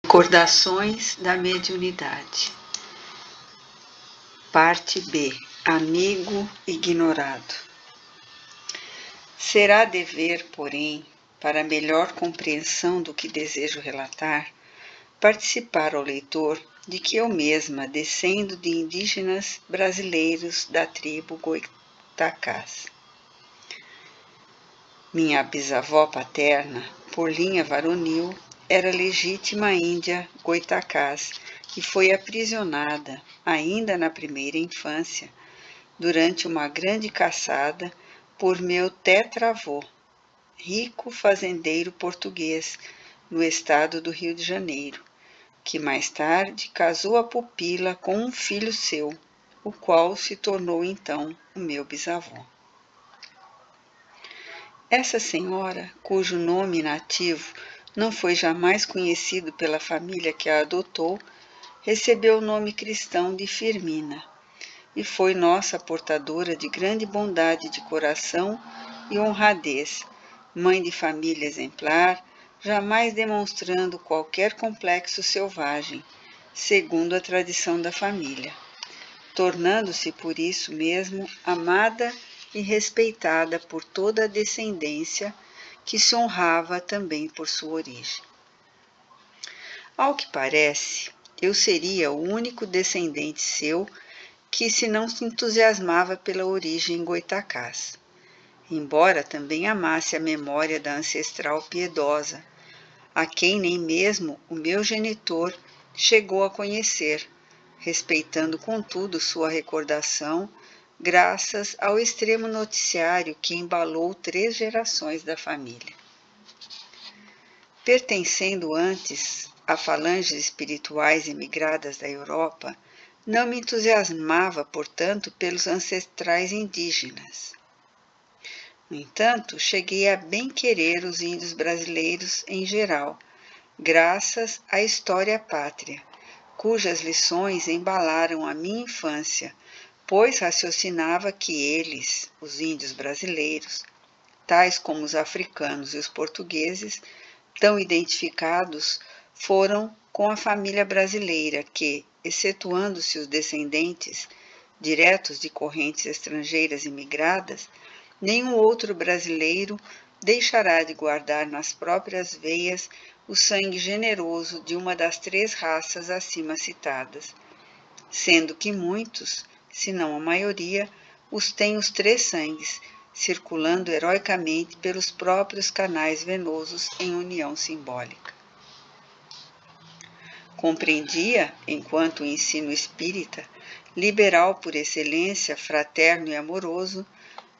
Recordações da mediunidade. Parte B. Amigo ignorado. Será dever, porém, para melhor compreensão do que desejo relatar, participar ao leitor de que eu mesma descendo de indígenas brasileiros da tribo Goitacás. Minha bisavó paterna, por linha varonil, era legítima índia Goitacás e foi aprisionada, ainda na primeira infância, durante uma grande caçada por meu tetravô, rico fazendeiro português, no estado do Rio de Janeiro, que mais tarde casou a pupila com um filho seu, o qual se tornou então o meu bisavô. Essa senhora, cujo nome nativo não foi jamais conhecido pela família que a adotou, recebeu o nome cristão de Firmina e foi nossa portadora de grande bondade de coração e honradez, mãe de família exemplar, jamais demonstrando qualquer complexo selvagem, segundo a tradição da família, tornando-se por isso mesmo amada e respeitada por toda a descendência, que se honrava também por sua origem. Ao que parece, eu seria o único descendente seu que se não se entusiasmava pela origem Goitacás, embora também amasse a memória da ancestral piedosa, a quem nem mesmo o meu genitor chegou a conhecer, respeitando contudo sua recordação, graças ao extremo noticiário que embalou 3 gerações da família. Pertencendo antes a falanges espirituais emigradas da Europa, não me entusiasmava, portanto, pelos ancestrais indígenas. No entanto, cheguei a bem querer os índios brasileiros em geral, graças à história pátria, cujas lições embalaram a minha infância, pois raciocinava que eles, os índios brasileiros, tais como os africanos e os portugueses, tão identificados, foram com a família brasileira que, excetuando-se os descendentes diretos de correntes estrangeiras imigradas, nenhum outro brasileiro deixará de guardar nas próprias veias o sangue generoso de uma das 3 raças acima citadas, sendo que muitos, se não a maioria, os têm os 3 sangues, circulando heroicamente pelos próprios canais venosos em união simbólica. Compreendia, enquanto o ensino espírita, liberal por excelência, fraterno e amoroso,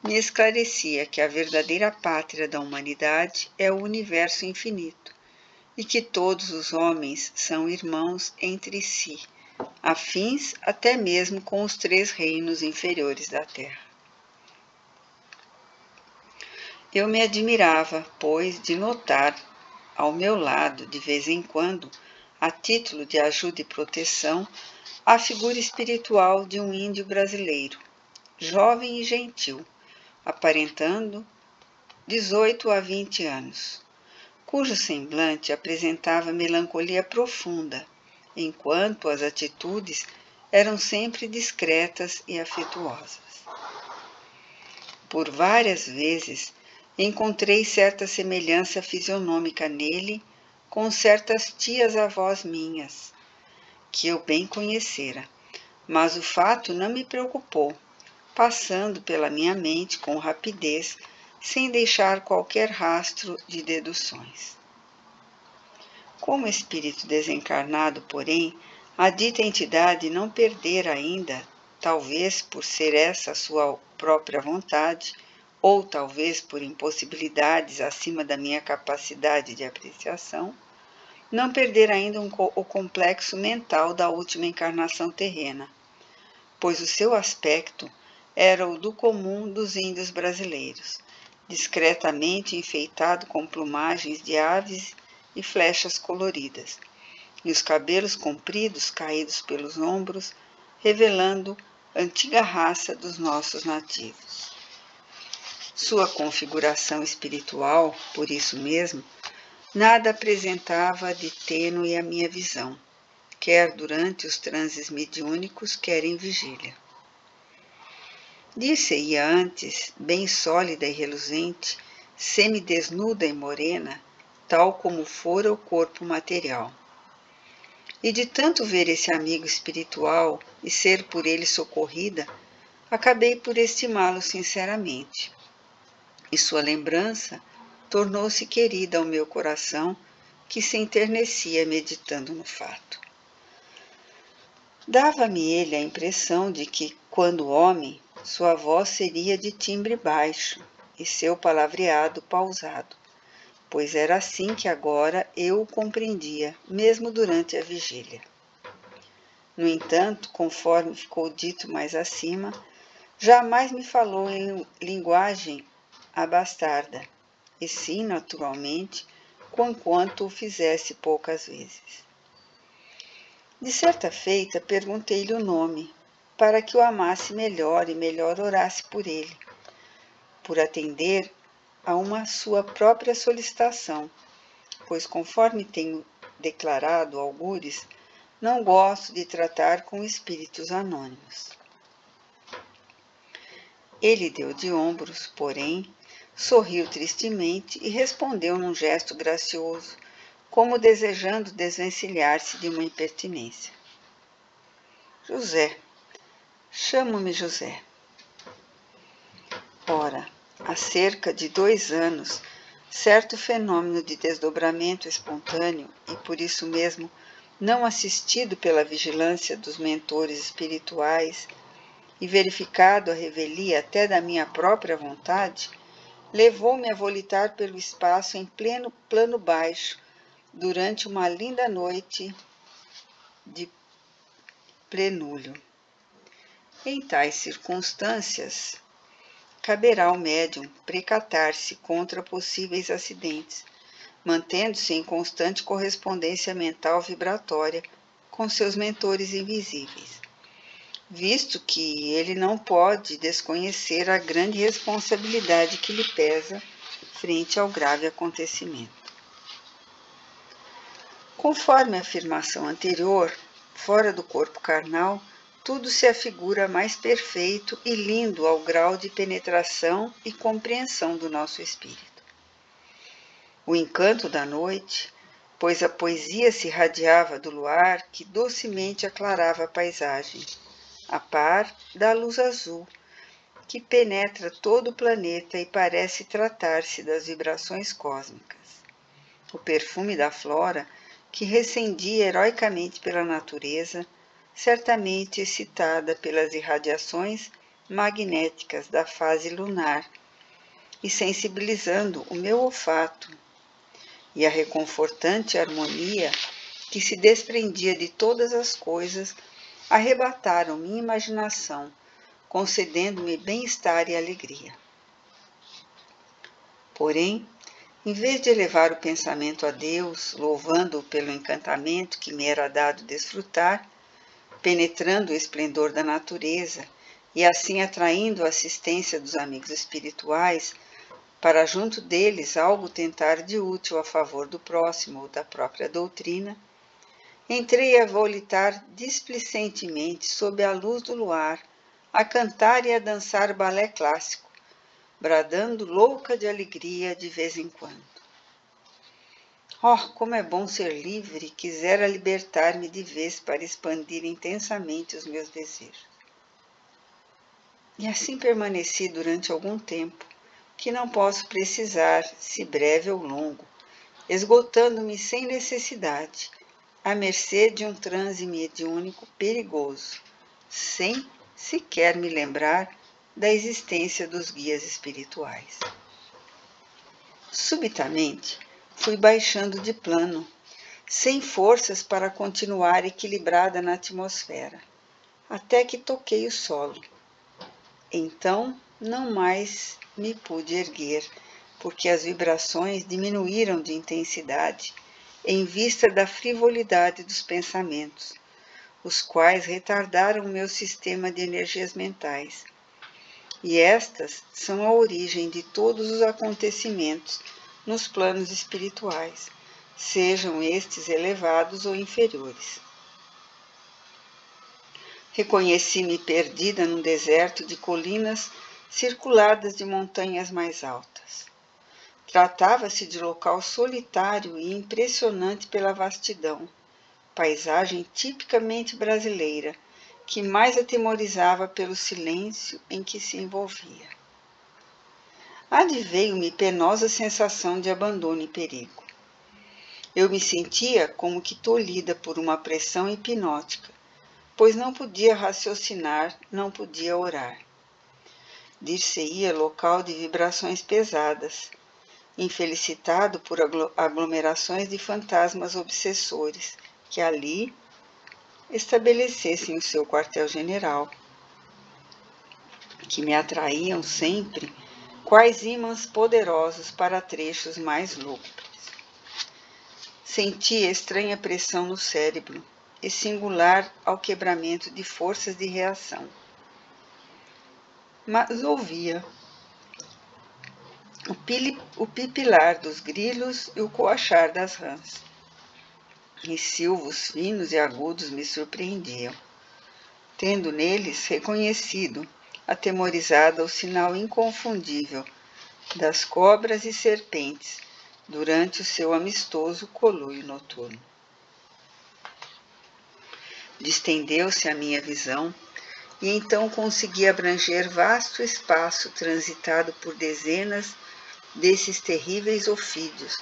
me esclarecia que a verdadeira pátria da humanidade é o universo infinito e que todos os homens são irmãos entre si, afins até mesmo com os 3 reinos inferiores da terra. Eu me admirava, pois, de notar ao meu lado, de vez em quando, a título de ajuda e proteção, a figura espiritual de um índio brasileiro, jovem e gentil, aparentando 18 a 20 anos, cujo semblante apresentava melancolia profunda, enquanto as atitudes eram sempre discretas e afetuosas. Por várias vezes encontrei certa semelhança fisionômica nele com certas tias-avós minhas, que eu bem conhecera, mas o fato não me preocupou, passando pela minha mente com rapidez, sem deixar qualquer rastro de deduções. Como espírito desencarnado, porém, a dita entidade não perdera ainda, talvez por ser essa a sua própria vontade, ou talvez por impossibilidades acima da minha capacidade de apreciação, não perder ainda o complexo mental da última encarnação terrena, pois o seu aspecto era o do comum dos índios brasileiros, discretamente enfeitado com plumagens de aves e flechas coloridas, e os cabelos compridos caídos pelos ombros, revelando a antiga raça dos nossos nativos. Sua configuração espiritual, por isso mesmo, nada apresentava de tênue a minha visão, quer durante os transes mediúnicos, quer em vigília. Dir-se-ia antes, bem sólida e reluzente, semidesnuda e morena, tal como fora o corpo material. E de tanto ver esse amigo espiritual e ser por ele socorrida, acabei por estimá-lo sinceramente. E sua lembrança tornou-se querida ao meu coração, que se enternecia meditando no fato. Dava-me ele a impressão de que, quando homem, sua voz seria de timbre baixo e seu palavreado pausado, pois era assim que agora eu o compreendia, mesmo durante a vigília. No entanto, conforme ficou dito mais acima, jamais me falou em linguagem abastarda, e sim, naturalmente, conquanto o fizesse poucas vezes. De certa feita, perguntei-lhe o nome, para que o amasse melhor e melhor orasse por ele, por atender a uma sua própria solicitação, pois, conforme tenho declarado algures, não gosto de tratar com espíritos anônimos. Ele deu de ombros, porém, sorriu tristemente e respondeu num gesto gracioso, como desejando desvencilhar-se de uma impertinência. José. Chamo-me José. Ora, há cerca de 2 anos, certo fenômeno de desdobramento espontâneo e por isso mesmo não assistido pela vigilância dos mentores espirituais e verificado a revelia até da minha própria vontade, levou-me a volitar pelo espaço em pleno plano baixo durante uma linda noite de plenúlio. Em tais circunstâncias, caberá ao médium precatar-se contra possíveis acidentes, mantendo-se em constante correspondência mental vibratória com seus mentores invisíveis, visto que ele não pode desconhecer a grande responsabilidade que lhe pesa frente ao grave acontecimento. Conforme a afirmação anterior, fora do corpo carnal, tudo se afigura mais perfeito e lindo ao grau de penetração e compreensão do nosso espírito. O encanto da noite, pois a poesia se irradiava do luar que docemente aclarava a paisagem, a par da luz azul, que penetra todo o planeta e parece tratar-se das vibrações cósmicas. O perfume da flora, que recendia heroicamente pela natureza, certamente excitada pelas irradiações magnéticas da fase lunar e sensibilizando o meu olfato, e a reconfortante harmonia que se desprendia de todas as coisas arrebataram minha imaginação, concedendo-me bem-estar e alegria. Porém, em vez de elevar o pensamento a Deus, louvando-o pelo encantamento que me era dado desfrutar, penetrando o esplendor da natureza e assim atraindo a assistência dos amigos espirituais, para junto deles algo tentar de útil a favor do próximo ou da própria doutrina, entrei a volitar displicentemente sob a luz do luar, a cantar e a dançar balé clássico, bradando louca de alegria de vez em quando. Oh, como é bom ser livre! Quisera libertar-me de vez para expandir intensamente os meus desejos. E assim permaneci durante algum tempo, que não posso precisar se breve ou longo, esgotando-me sem necessidade, à mercê de um transe mediúnico perigoso, sem sequer me lembrar da existência dos guias espirituais. Subitamente, fui baixando de plano, sem forças para continuar equilibrada na atmosfera, até que toquei o solo. Então, não mais me pude erguer, porque as vibrações diminuíram de intensidade em vista da frivolidade dos pensamentos, os quais retardaram o meu sistema de energias mentais. E estas são a origem de todos os acontecimentos nos planos espirituais, sejam estes elevados ou inferiores. Reconheci-me perdida num deserto de colinas circuladas de montanhas mais altas. Tratava-se de local solitário e impressionante pela vastidão, paisagem tipicamente brasileira, que mais atemorizava pelo silêncio em que se envolvia. Adveio-me penosa sensação de abandono e perigo. Eu me sentia como que tolhida por uma pressão hipnótica, pois não podia raciocinar, não podia orar. Dir-se-ia local de vibrações pesadas, infelicitado por aglomerações de fantasmas obsessores, que ali estabelecessem o seu quartel-general, que me atraíam sempre quais ímãs poderosos para trechos mais lúgubres. Sentia estranha pressão no cérebro e singular ao quebramento de forças de reação. Mas ouvia o pipilar dos grilos e o coachar das rãs. E silvos finos e agudos me surpreendiam, tendo neles reconhecido, atemorizada, o sinal inconfundível das cobras e serpentes durante o seu amistoso coluio noturno. Distendeu-se a minha visão e então consegui abranger vasto espaço transitado por dezenas desses terríveis ofídeos,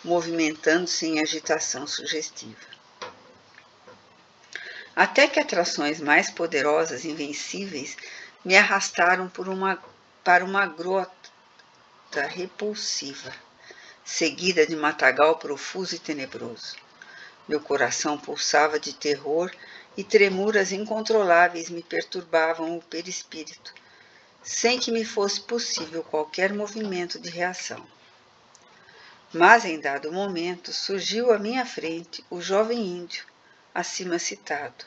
movimentando-se em agitação sugestiva. Até que atrações mais poderosas, invencíveis, me arrastaram para uma grota repulsiva, seguida de matagal profuso e tenebroso. Meu coração pulsava de terror e tremuras incontroláveis me perturbavam o perispírito, sem que me fosse possível qualquer movimento de reação. Mas, em dado momento, surgiu à minha frente o jovem índio, acima citado,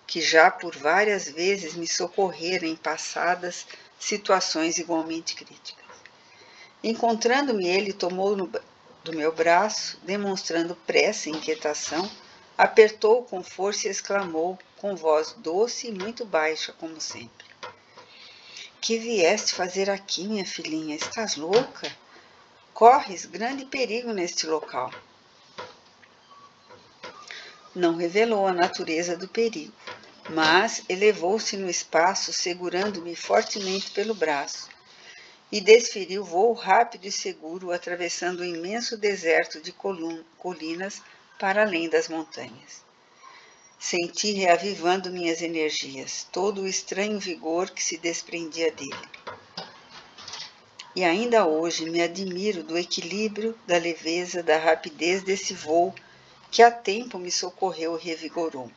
que já por várias vezes me socorrera em passadas situações igualmente críticas. Encontrando-me, ele tomou do meu braço, demonstrando pressa e inquietação, apertou-o com força e exclamou, com voz doce e muito baixa, como sempre: "Que vieste fazer aqui, minha filhinha? Estás louca? Corres grande perigo neste local." Não revelou a natureza do perigo, mas elevou-se no espaço, segurando-me fortemente pelo braço, e desferiu voo rápido e seguro, atravessando o imenso deserto de colinas para além das montanhas. Senti reavivando minhas energias, todo o estranho vigor que se desprendia dele. E ainda hoje me admiro do equilíbrio, da leveza, da rapidez desse voo que há tempo me socorreu e revigorou.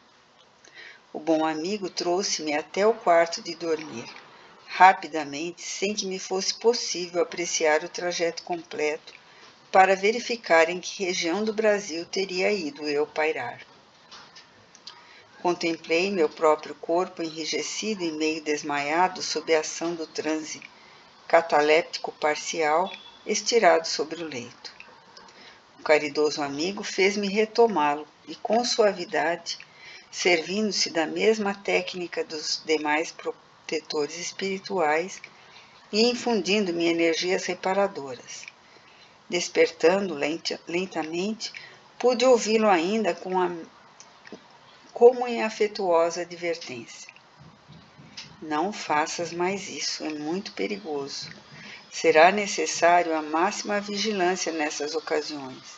O bom amigo trouxe-me até o quarto de dormir, rapidamente, sem que me fosse possível apreciar o trajeto completo, para verificar em que região do Brasil teria ido eu pairar. Contemplei meu próprio corpo enrijecido e meio desmaiado sob a ação do transe cataléptico parcial, estirado sobre o leito. O caridoso amigo fez-me retomá-lo e, com suavidade, servindo-se da mesma técnica dos demais protetores espirituais e infundindo-me energias reparadoras. Despertando lentamente, pude ouvi-lo ainda como em afetuosa advertência: "Não faças mais isso, é muito perigoso. Será necessário a máxima vigilância nessas ocasiões.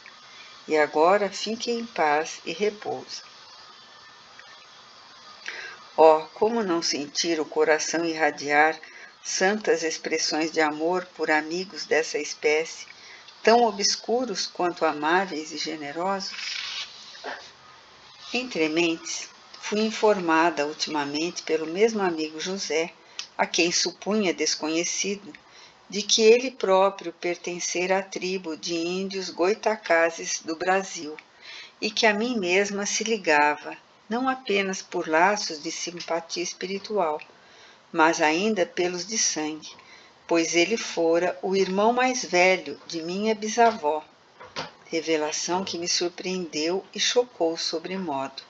E agora fique em paz e repousa." Oh, como não sentir o coração irradiar santas expressões de amor por amigos dessa espécie, tão obscuros quanto amáveis e generosos? Entre mentes, fui informada ultimamente pelo mesmo amigo José, a quem supunha desconhecido, de que ele próprio pertencera à tribo de índios goitacazes do Brasil e que a mim mesma se ligava, não apenas por laços de simpatia espiritual, mas ainda pelos de sangue, pois ele fora o irmão mais velho de minha bisavó, revelação que me surpreendeu e chocou sobremodo,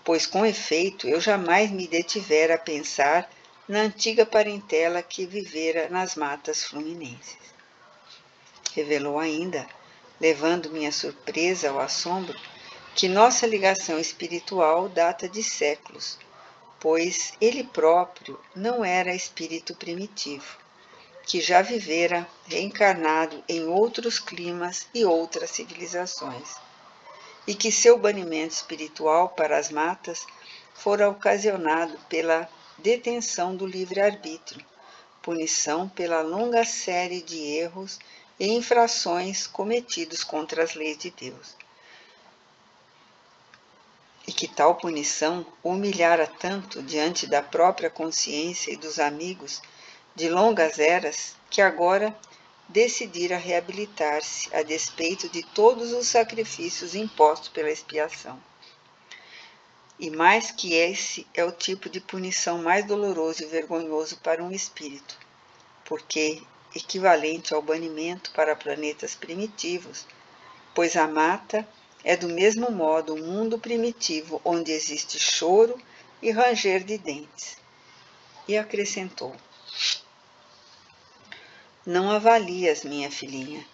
pois com efeito eu jamais me detivera a pensar na antiga parentela que vivera nas matas fluminenses. Revelou ainda, levando minha surpresa ao assombro, que nossa ligação espiritual data de séculos, pois ele próprio não era espírito primitivo, que já vivera reencarnado em outros climas e outras civilizações, e que seu banimento espiritual para as matas fora ocasionado pela detenção do livre-arbítrio, punição pela longa série de erros e infrações cometidos contra as leis de Deus. E que tal punição o humilhara tanto diante da própria consciência e dos amigos de longas eras, que agora decidira reabilitar-se a despeito de todos os sacrifícios impostos pela expiação. E mais que esse é o tipo de punição mais doloroso e vergonhoso para um espírito, porque equivalente ao banimento para planetas primitivos, pois a mata é do mesmo modo um mundo primitivo onde existe choro e ranger de dentes. E acrescentou: não avalias, minha filhinha,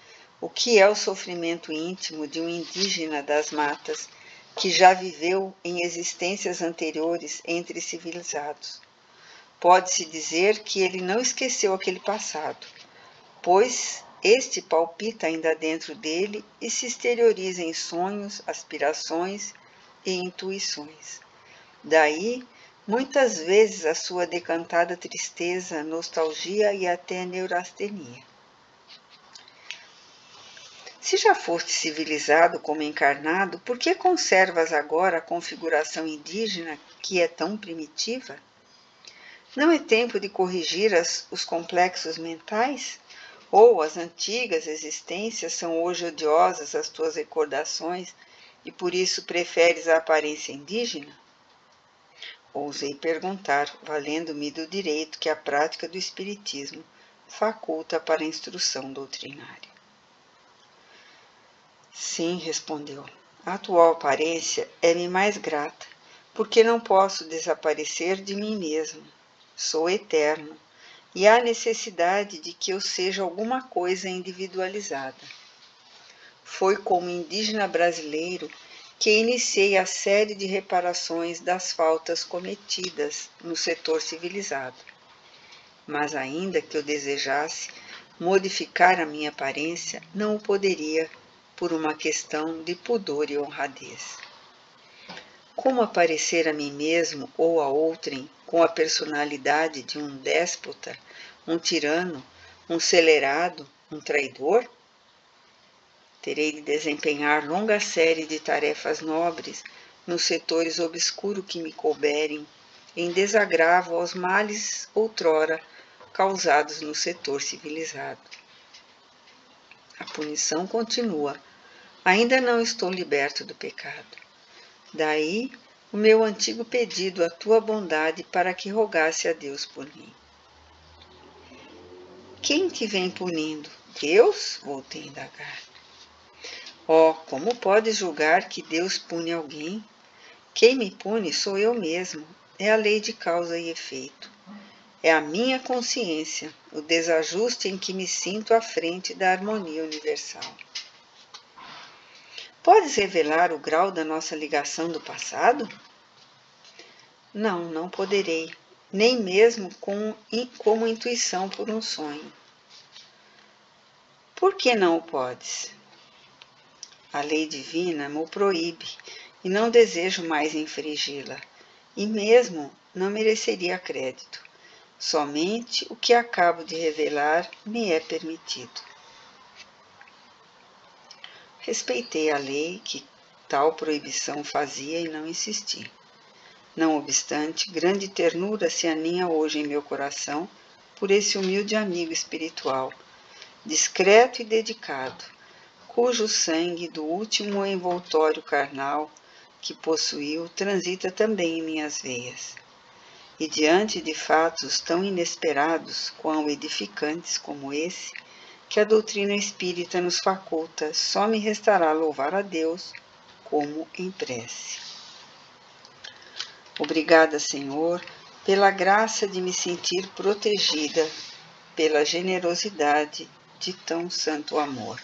o que é o sofrimento íntimo de um indígena das matas que já viveu em existências anteriores entre civilizados. Pode-se dizer que ele não esqueceu aquele passado, pois este palpita ainda dentro dele e se exterioriza em sonhos, aspirações e intuições. Daí, muitas vezes, a sua decantada tristeza, nostalgia e até neurastenia. Se já foste civilizado como encarnado, por que conservas agora a configuração indígena que é tão primitiva? Não é tempo de corrigir os complexos mentais? Ou as antigas existências são hoje odiosas às tuas recordações e por isso preferes a aparência indígena? Ousei perguntar, valendo-me do direito que a prática do espiritismo faculta para a instrução doutrinária. Sim, respondeu, a atual aparência é-me mais grata, porque não posso desaparecer de mim mesmo. Sou eterno, e há necessidade de que eu seja alguma coisa individualizada. Foi como indígena brasileiro que iniciei a série de reparações das faltas cometidas no setor civilizado. Mas ainda que eu desejasse modificar a minha aparência, não o poderia por uma questão de pudor e honradez. Como aparecer a mim mesmo ou a outrem com a personalidade de um déspota, um tirano, um celerado, um traidor? Terei de desempenhar longa série de tarefas nobres nos setores obscuros que me couberem, em desagravo aos males outrora causados no setor civilizado. A punição continua. Ainda não estou liberto do pecado. Daí o meu antigo pedido à tua bondade para que rogasse a Deus por mim. Quem te vem punindo? Deus? Voltei a indagar. Oh, como podes julgar que Deus pune alguém? Quem me pune sou eu mesmo. É a lei de causa e efeito. É a minha consciência, o desajuste em que me sinto à frente da harmonia universal. Podes revelar o grau da nossa ligação do passado? Não, não poderei, nem mesmo como intuição por um sonho. Por que não o podes? A lei divina me proíbe e não desejo mais infringi-la, e mesmo não mereceria crédito. Somente o que acabo de revelar me é permitido. Respeitei a lei que tal proibição fazia e não insisti. Não obstante, grande ternura se aninha hoje em meu coração por esse humilde amigo espiritual, discreto e dedicado, cujo sangue do último envoltório carnal que possuiu transita também em minhas veias. E diante de fatos tão inesperados quão edificantes como esse, que a doutrina espírita nos faculta, só me restará louvar a Deus como em prece. Obrigada, Senhor, pela graça de me sentir protegida pela generosidade de tão santo amor.